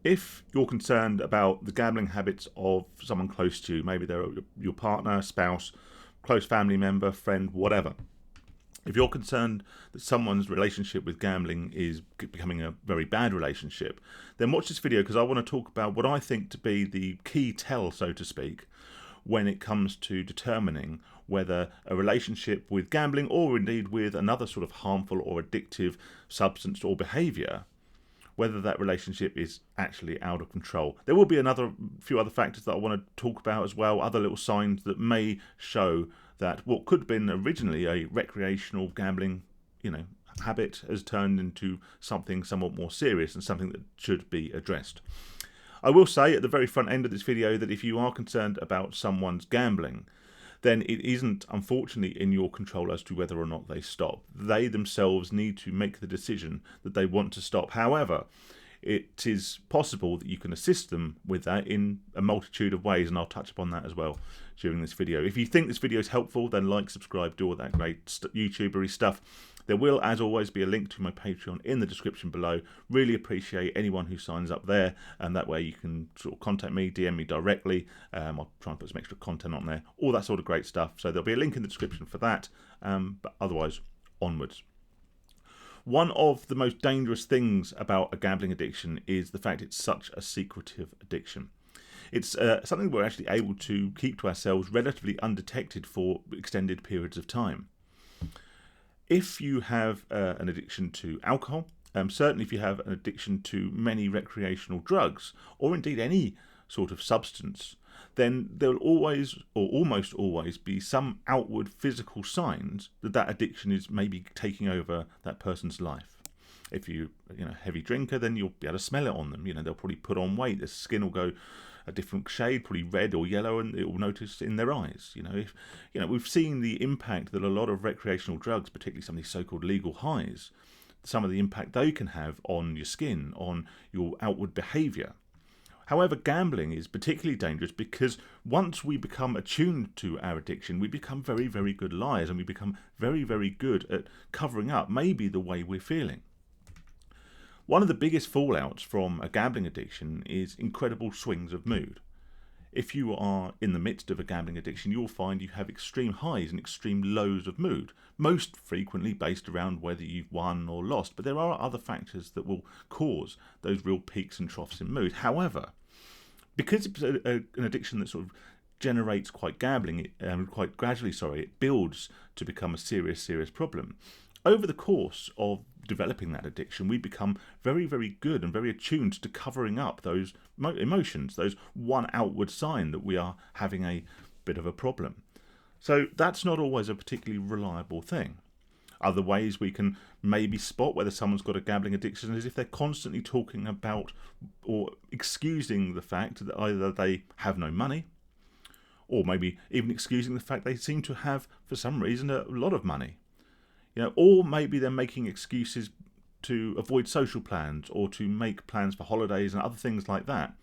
If you're concerned about the gambling habits of someone close to you, maybe they're your partner, spouse, close family member, friend, whatever. If you're concerned that someone's relationship with gambling is becoming a very bad relationship, then watch this video, because I want to talk about what I think to be the key tell, so to speak, when it comes to determining whether a relationship with gambling, or indeed with another sort of harmful or addictive substance or behaviour, whether that relationship is actually out of control. There will be few other factors that I want to talk about as well, other little signs that may show that what could have been originally a recreational gambling, habit has turned into something somewhat more serious and something that should be addressed. I will say at the very front end of this video that if you are concerned about someone's gambling, then it isn't, unfortunately, in your control as to whether or not they stop. They themselves need to make the decision that they want to stop. However, it is possible that you can assist them with that in a multitude of ways, and I'll touch upon that as well during this video. If you think this video is helpful, then like, subscribe, do all that great YouTubery stuff. There will, as always, be a link to my Patreon in the description below. Really appreciate anyone who signs up there, and that way you can sort of contact me, DM me directly. I'll try and put some extra content on there, all that sort of great stuff. So there'll be a link in the description for that, but otherwise, onwards. One of the most dangerous things about a gambling addiction is the fact it's such a secretive addiction. It's something we're actually able to keep to ourselves relatively undetected for extended periods of time. If you have an addiction to alcohol, certainly if you have an addiction to many recreational drugs, or indeed any sort of substance, then there will always, or almost always, be some outward physical signs that that addiction is maybe taking over that person's life. If you're a heavy drinker, then you'll be able to smell it on them. They'll probably put on weight. Their skin will go a different shade, probably red or yellow, and it will notice in their eyes. We've seen the impact that a lot of recreational drugs, particularly some of these so-called legal highs, some of the impact they can have on your skin, on your outward behaviour. However, gambling is particularly dangerous because once we become attuned to our addiction, we become very, very good liars, and we become very, very good at covering up maybe the way we're feeling. One of the biggest fallouts from a gambling addiction is incredible swings of mood. If you are in the midst of a gambling addiction, you'll find you have extreme highs and extreme lows of mood, most frequently based around whether you've won or lost, but there are other factors that will cause those real peaks and troughs in mood. However, because it's an addiction that sort of generates quite gradually, it builds to become a serious problem. Over the course of developing that addiction, we become very, very good and very attuned to covering up those emotions, those one outward sign that we are having a bit of a problem. So that's not always a particularly reliable thing. Other ways we can maybe spot whether someone's got a gambling addiction is if they're constantly talking about or excusing the fact that either they have no money, or maybe even excusing the fact they seem to have, for some reason, a lot of money. Or maybe they're making excuses to avoid social plans or to make plans for holidays and other things like that.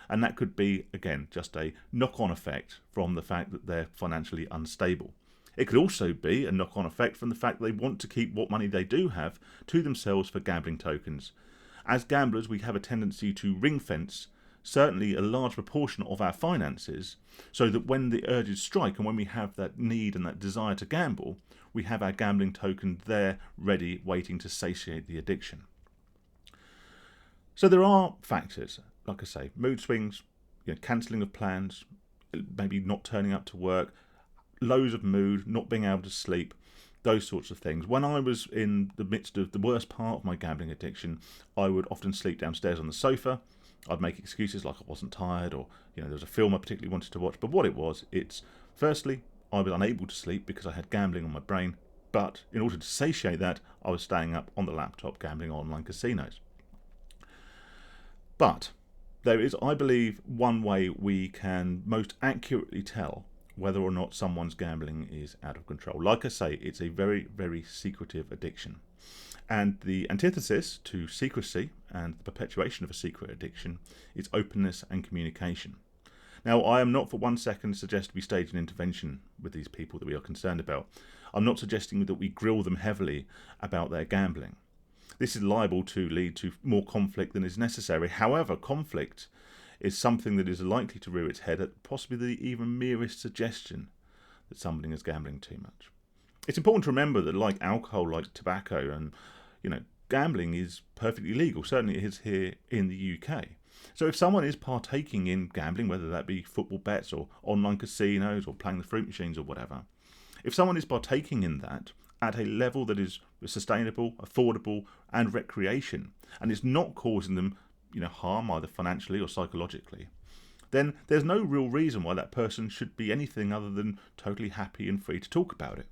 And that could be, again, just a knock-on effect from the fact that they're financially unstable. It could also be a knock-on effect from the fact that they want to keep what money they do have to themselves for gambling tokens. As gamblers, we have a tendency to ring-fence certainly a large proportion of our finances, so that when the urges strike and when we have that need and that desire to gamble, we have our gambling token there ready, waiting to satiate the addiction. So there are factors, like I say, mood swings, cancelling of plans, maybe not turning up to work, lows of mood, not being able to sleep, those sorts of things. When I was in the midst of the worst part of my gambling addiction, I would often sleep downstairs on the sofa. I'd make excuses like I wasn't tired, or there was a film I particularly wanted to watch. But what it was, it's firstly, I was unable to sleep because I had gambling on my brain. But in order to satiate that, I was staying up on the laptop gambling on online casinos. But there is, I believe, one way we can most accurately tell whether or not someone's gambling is out of control. Like I say, it's a very, very secretive addiction. And the antithesis to secrecy and the perpetuation of a secret addiction is openness and communication. Now, I am not for 1 second suggesting we stage an intervention with these people that we are concerned about. I'm not suggesting that we grill them heavily about their gambling. This is liable to lead to more conflict than is necessary. However, conflict is something that is likely to rear its head at possibly the even merest suggestion that somebody is gambling too much. It's important to remember that, like alcohol, like tobacco, and gambling is perfectly legal. Certainly it is here in the UK. So if someone is partaking in gambling, whether that be football bets or online casinos or playing the fruit machines or whatever, if someone is partaking in that at a level that is sustainable, affordable, and recreation, and it's not causing them harm either financially or psychologically, then there's no real reason why that person should be anything other than totally happy and free to talk about it.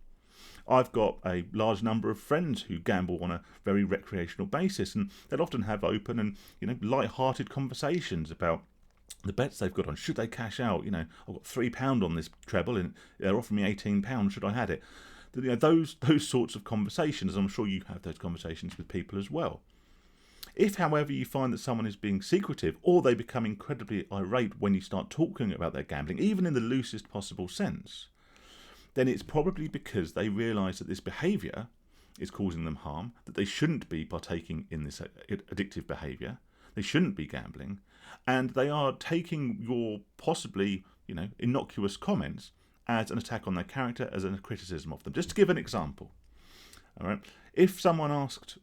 I've got a large number of friends who gamble on a very recreational basis, and they'll often have open and light-hearted conversations about the bets they've got on. Should they cash out? I've got £3 on this treble, and they're offering me £18. Should I had it? Those sorts of conversations. I'm sure you have those conversations with people as well. If, however, you find that someone is being secretive, or they become incredibly irate when you start talking about their gambling, even in the loosest possible sense, then it's probably because they realise that this behaviour is causing them harm, that they shouldn't be partaking in this addictive behaviour, they shouldn't be gambling, and they are taking your possibly, innocuous comments as an attack on their character, as a criticism of them. Just to give an example, all right? If someone asked,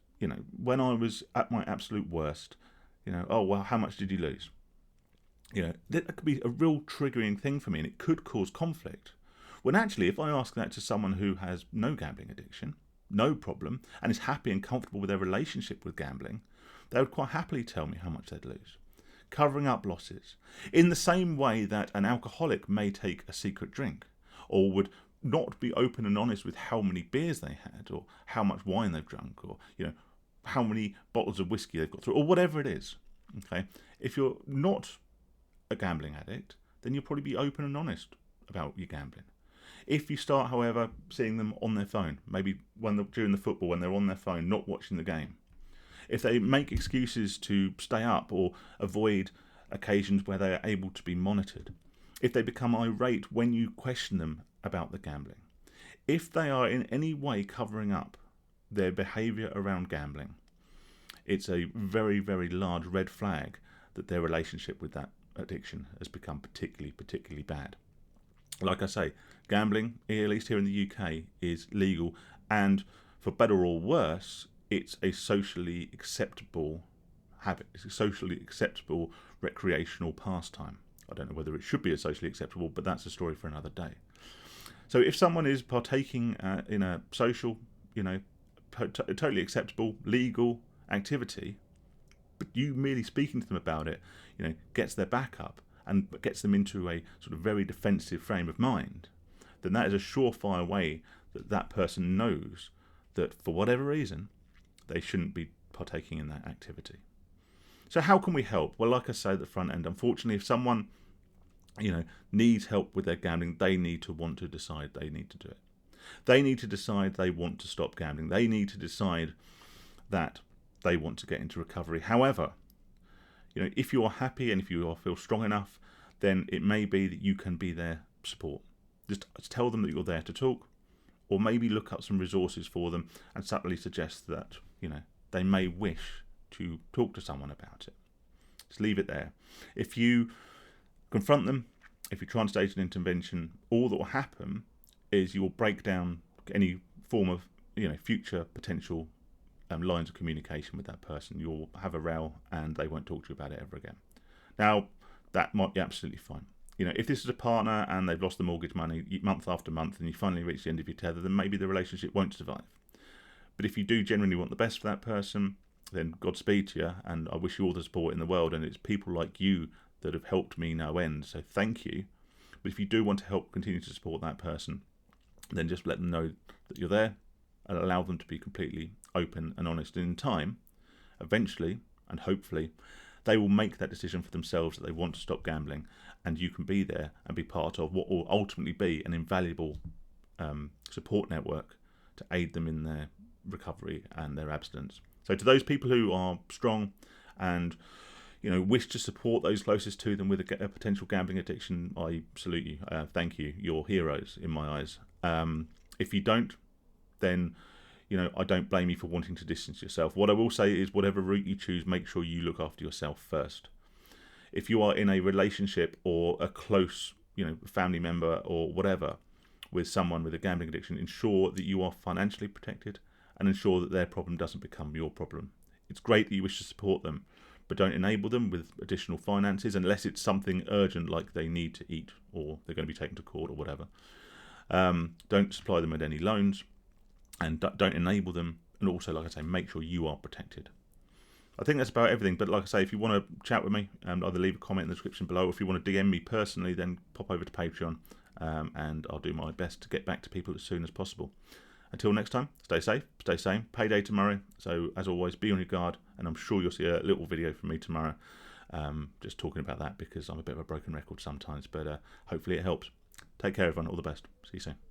when I was at my absolute worst, oh, well, how much did you lose? That could be a real triggering thing for me, and it could cause conflict. When actually, if I ask that to someone who has no gambling addiction, no problem, and is happy and comfortable with their relationship with gambling, they would quite happily tell me how much they'd lose. Covering up losses. In the same way that an alcoholic may take a secret drink, or would not be open and honest with how many beers they had, or how much wine they've drunk, or how many bottles of whiskey they've got through, or whatever it is. Okay, if you're not a gambling addict, then you'll probably be open and honest about your gambling. If you start, however, seeing them on their phone, maybe during the football when they're on their phone, not watching the game, if they make excuses to stay up or avoid occasions where they are able to be monitored, if they become irate when you question them about the gambling, if they are in any way covering up their behaviour around gambling, it's a very, very large red flag that their relationship with that addiction has become particularly bad. Like I say, gambling, at least here in the UK, is legal, and for better or worse, it's a socially acceptable habit. It's a socially acceptable recreational pastime. I don't know whether it should be as socially acceptable, but that's a story for another day. So if someone is partaking in a social, totally acceptable, legal activity, but you merely speaking to them about it, gets their back up and gets them into a sort of very defensive frame of mind, then that is a surefire way that that person knows that for whatever reason, they shouldn't be partaking in that activity. So how can we help? Well, like I say at the front end, unfortunately, if someone needs help with their gambling, they need to want to decide they need to do it. They need to decide they want to stop gambling. They need to decide that they want to get into recovery. However, if you are happy and if you feel strong enough, then it may be that you can be their support. Just tell them that you're there to talk, or maybe look up some resources for them and subtly suggest that they may wish to talk to someone about it. Just leave it there. If you confront them, if you try and stage an intervention, all that will happen is you will break down any form of future potential lines of communication with that person. You'll have a row and they won't talk to you about it ever again. Now, that might be absolutely fine. If this is a partner and they've lost the mortgage money month after month and you finally reach the end of your tether, then maybe the relationship won't survive. But if you do genuinely want the best for that person, then Godspeed to you, and I wish you all the support in the world, and it's people like you that have helped me no end, so thank you. But if you do want to help continue to support that person, then just let them know that you're there and allow them to be completely open and honest. And in time, eventually and hopefully, they will make that decision for themselves that they want to stop gambling, and you can be there and be part of what will ultimately be an invaluable support network to aid them in their recovery and their abstinence. So to those people who are strong and wish to support those closest to them with a potential gambling addiction, I salute you. Thank you. You're heroes in my eyes. If you don't, then I don't blame you for wanting to distance yourself. What I will say is, whatever route you choose, make sure you look after yourself first. If you are in a relationship or a close, family member or whatever with someone with a gambling addiction, ensure that you are financially protected and ensure that their problem doesn't become your problem. It's great that you wish to support them, but don't enable them with additional finances unless it's something urgent, like they need to eat or they're going to be taken to court or whatever. Don't supply them with any loans, and don't enable them. And also, like I say, make sure you are protected. I think that's about everything. But like I say, if you want to chat with me, either leave a comment in the description below, or if you want to DM me personally, then pop over to Patreon, and I'll do my best to get back to people as soon as possible. Until next time, stay safe, stay sane. Payday tomorrow, so as always, be on your guard, and I'm sure you'll see a little video from me tomorrow, just talking about that, because I'm a bit of a broken record sometimes, but hopefully it helps. Take care, everyone. All the best. See you soon.